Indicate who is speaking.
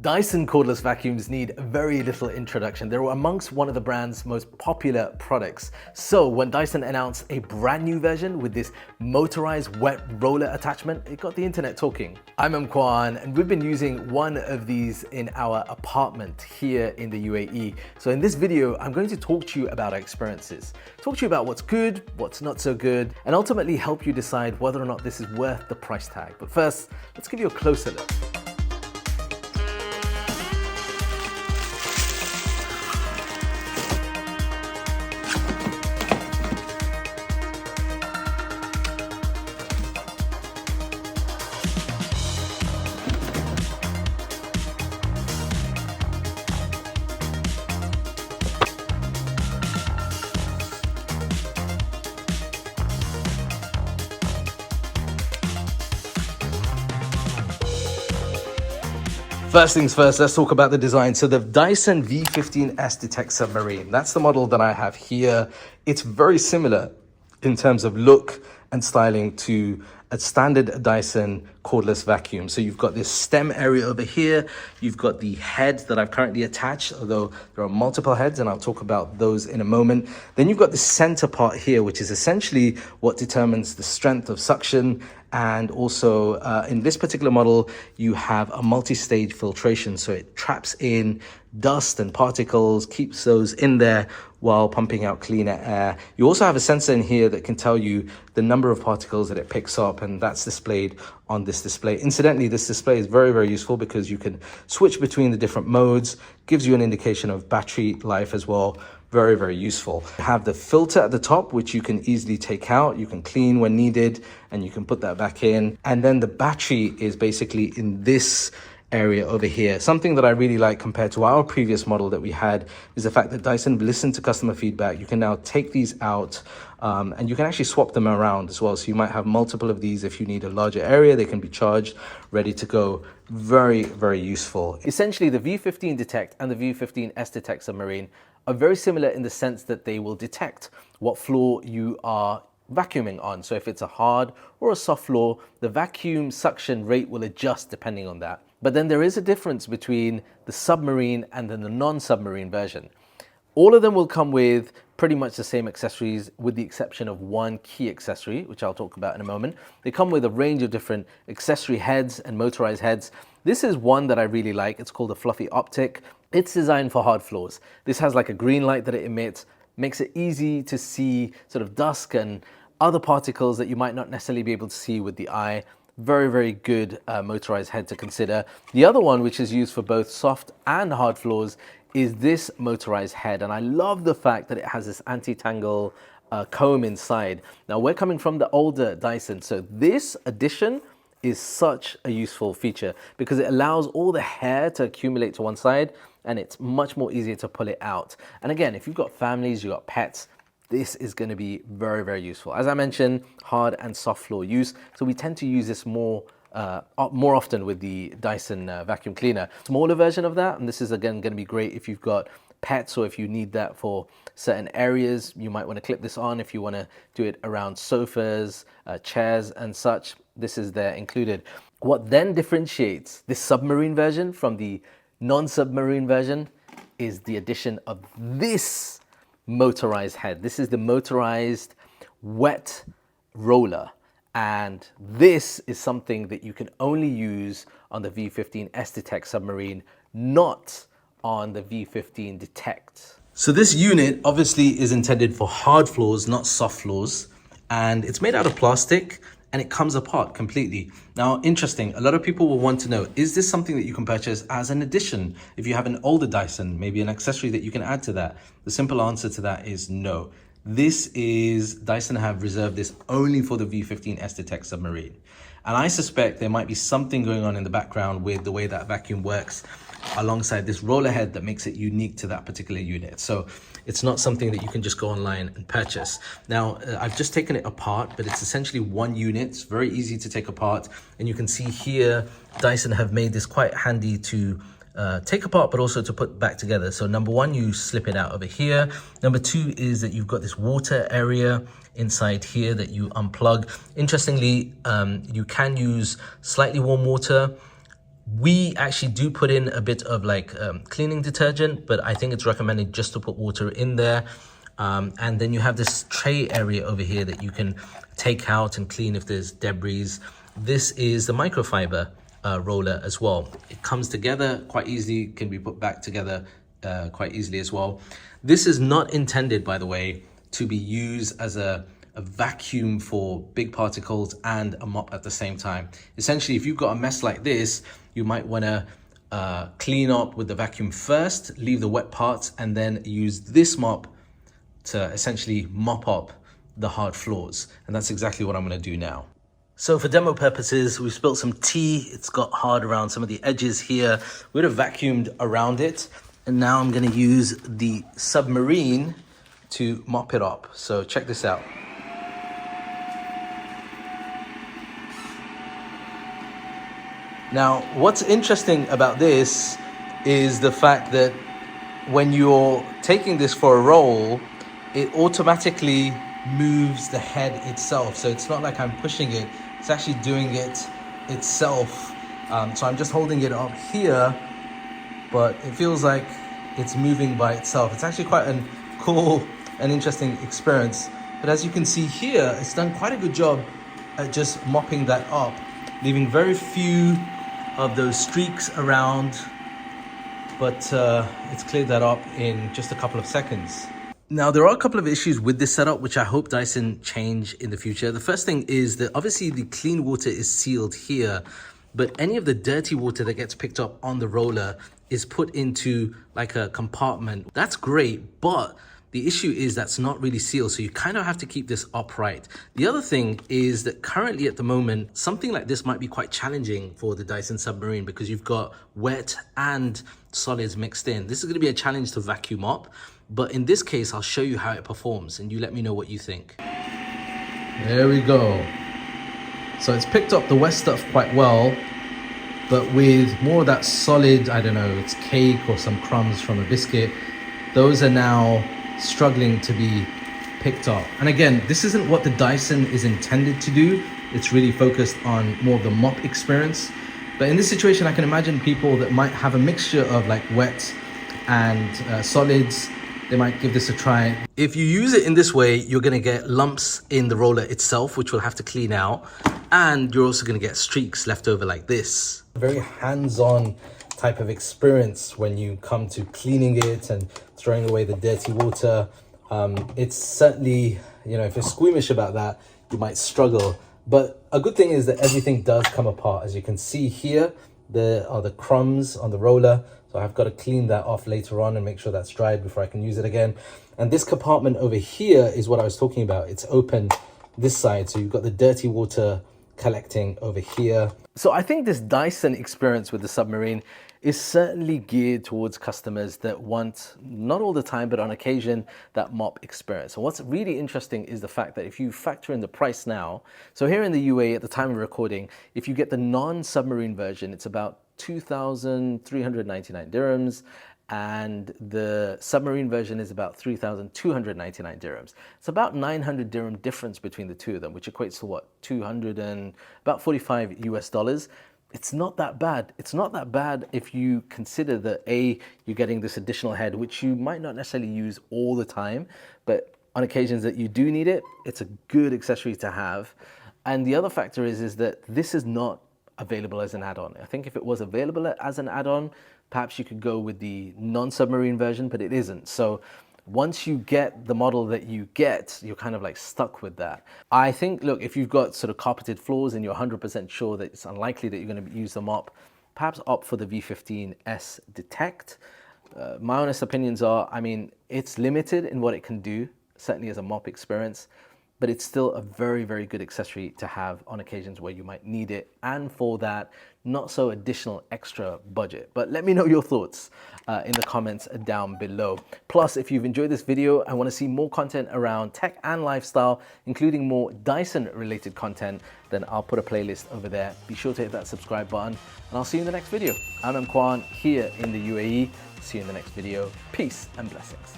Speaker 1: Dyson cordless vacuums need very little introduction. They're amongst one of the brand's most popular products. So when Dyson announced a brand new version with this motorized wet roller attachment, it got the internet talking. I'm Kwan, and we've been using one of these in our apartment here in the UAE. So in this video, I'm going to talk to you about our experiences, talk to you about what's good, what's not so good, and ultimately help you decide whether or not this is worth the price tag. But first, let's give you a closer look. First things first, let's talk about the design. So the Dyson V15s Detect Submarine, that's the model that I have here. It's very similar in terms of look and styling to a standard Dyson cordless vacuum. So you've got this stem area over here. You've got the head that I've currently attached, although there are multiple heads, and I'll talk about those in a moment. Then you've got the center part here, which is essentially what determines the strength of suction. And also in this particular model, you have a multi-stage filtration. So it traps in dust and particles, keeps those in there while pumping out cleaner air. You also have a sensor in here that can tell you the number of particles that it picks up, and that's displayed on this display. Incidentally, this display is very, very useful because you can switch between the different modes, gives you an indication of battery life as well. Very, very useful. You have the filter at the top, which you can easily take out. You can clean when needed, and you can put that back in. And then the battery is basically in this area over here. Something that I really like compared to our previous model that we had is the fact that Dyson listened to customer feedback. You can now take these out and you can actually swap them around as well. So you might have multiple of these. If you need a larger area, they can be charged, ready to go. Very, very useful. Essentially, the V15 Detect and the V15s Detect Submarine are very similar in the sense that they will detect what floor you are vacuuming on. So if it's a hard or a soft floor, the vacuum suction rate will adjust depending on that. But then there is a difference between the Submarine and then the non-Submarine version. All of them will come with pretty much the same accessories with the exception of one key accessory, which I'll talk about in a moment. They come with a range of different accessory heads and motorized heads. This is one that I really like. It's called a Fluffy Optic. It's designed for hard floors. This has like a green light that it emits, makes it easy to see sort of dust and other particles that you might not necessarily be able to see with the eye. Very, very good motorized head to consider. The other one, which is used for both soft and hard floors, is this motorized head. And I love the fact that it has this anti-tangle comb inside. Now, we're coming from the older Dyson, so this addition is such a useful feature because it allows all the hair to accumulate to one side, and it's much more easier to pull it out. And again, if you've got families, you've got pets, this is going to be very, very useful. As I mentioned, hard and soft floor use. So we tend to use this more often with the Dyson vacuum cleaner. Smaller version of that, and this is again going to be great if you've got pets or if you need that for certain areas. You might want to clip this on if you want to do it around sofas, chairs and such. This is there included. What then differentiates this Submarine version from the non-Submarine version is the addition of this motorized head. This is the motorized wet roller, and this is something that you can only use on the V15s Detect Submarine, not on the V15 Detect. So this unit obviously is intended for hard floors, not soft floors, and it's made out of plastic and it comes apart completely. Now, interesting, a lot of people will want to know, is this something that you can purchase as an addition? If you have an older Dyson, maybe an accessory that you can add to that? The simple answer to that is no. Dyson have reserved this only for the V15s Detect Submarine. And I suspect there might be something going on in the background with the way that vacuum works alongside this roller head that makes it unique to that particular unit. So it's not something that you can just go online and purchase. Now, I've just taken it apart, but it's essentially one unit. It's very easy to take apart. And you can see here, Dyson have made this quite handy to take apart, but also to put back together. So number one, you slip it out over here. Number two is that you've got this water area inside here that you unplug. Interestingly, you can use slightly warm water, We actually do put in a bit of like cleaning detergent, but I think it's recommended just to put water in there. And then you have this tray area over here that you can take out and clean if there's debris. This is the microfiber roller as well. It comes together quite easily, can be put back together quite easily as well. This is not intended, by the way, to be used as a vacuum for big particles and a mop at the same time. Essentially, if you've got a mess like this, you might want to clean up with the vacuum first, leave the wet parts, and then use this mop to essentially mop up the hard floors. And that's exactly what I'm going to do now. So for demo purposes, we've spilled some tea. It's got hard around some of the edges here. We would have vacuumed around it. And now I'm going to use the Submarine to mop it up. So check this out. Now, what's interesting about this is the fact that when you're taking this for a roll, it automatically moves the head itself. So it's not like I'm pushing it, it's actually doing it itself. So I'm just holding it up here, but it feels like it's moving by itself. It's actually quite a cool and interesting experience. But as you can see here, it's done quite a good job at just mopping that up, leaving very few of those streaks around, but it's cleared that up in just a couple of seconds. Now, there are a couple of issues with this setup, which I hope Dyson change in the future. The first thing is that obviously the clean water is sealed here, but any of the dirty water that gets picked up on the roller is put into like a compartment. That's great, but the issue is that's not really sealed, so you kind of have to keep this upright. The other thing is that currently at the moment, something like this might be quite challenging for the Dyson Submarine because you've got wet and solids mixed in. This is going to be a challenge to vacuum up, but in this case, I'll show you how it performs and you let me know what you think. There we go. So it's picked up the wet stuff quite well, but with more of that solid, I don't know, it's cake or some crumbs from a biscuit, those are now struggling to be picked up. And again, this isn't what the Dyson is intended to do. It's really focused on more of the mop experience. But in this situation, I can imagine people that might have a mixture of like wet and solids, they might give this a try. If you use it in this way, you're gonna get lumps in the roller itself, which we'll have to clean out. And you're also gonna get streaks left over like this. Very hands-on type of experience when you come to cleaning it and throwing away the dirty water. It's certainly, you know, if you're squeamish about that, you might struggle. But a good thing is that everything does come apart. As you can see here, there are the crumbs on the roller. So I've got to clean that off later on and make sure that's dried before I can use it again. And this compartment over here is what I was talking about. It's open this side. So you've got the dirty water collecting over here. So I think this Dyson experience with the Submarine is certainly geared towards customers that want, not all the time, but on occasion, that mop experience. And what's really interesting is the fact that if you factor in the price now, so here in the UAE at the time of recording, if you get the non-Submarine version, it's about 2,399 dirhams, and the Submarine version is about 3,299 dirhams. It's about 900 dirham difference between the two of them, which equates to what, about 45 US dollars. It's not that bad. It's not that bad if you consider that you're getting this additional head, which you might not necessarily use all the time, but on occasions that you do need it, it's a good accessory to have. And the other factor is that this is not available as an add-on. I think if it was available as an add-on, perhaps you could go with the non-Submarine version, but it isn't. So once you get the model that you get, you're kind of like stuck with that. I think, look, if you've got sort of carpeted floors and you're 100% sure that it's unlikely that you're going to use the mop, perhaps opt for the V15s Detect. My honest opinions are, I mean, it's limited in what it can do, certainly as a mop experience, but it's still a very, very good accessory to have on occasions where you might need it, and for that not so additional extra budget. But let me know your thoughts in the comments down below. Plus, if you've enjoyed this video and want to see more content around tech and lifestyle, including more Dyson related content, then I'll put a playlist over there. Be sure to hit that subscribe button, and I'll see you in the next video. I'm Kwan here in the UAE. See you in the next video. Peace and blessings.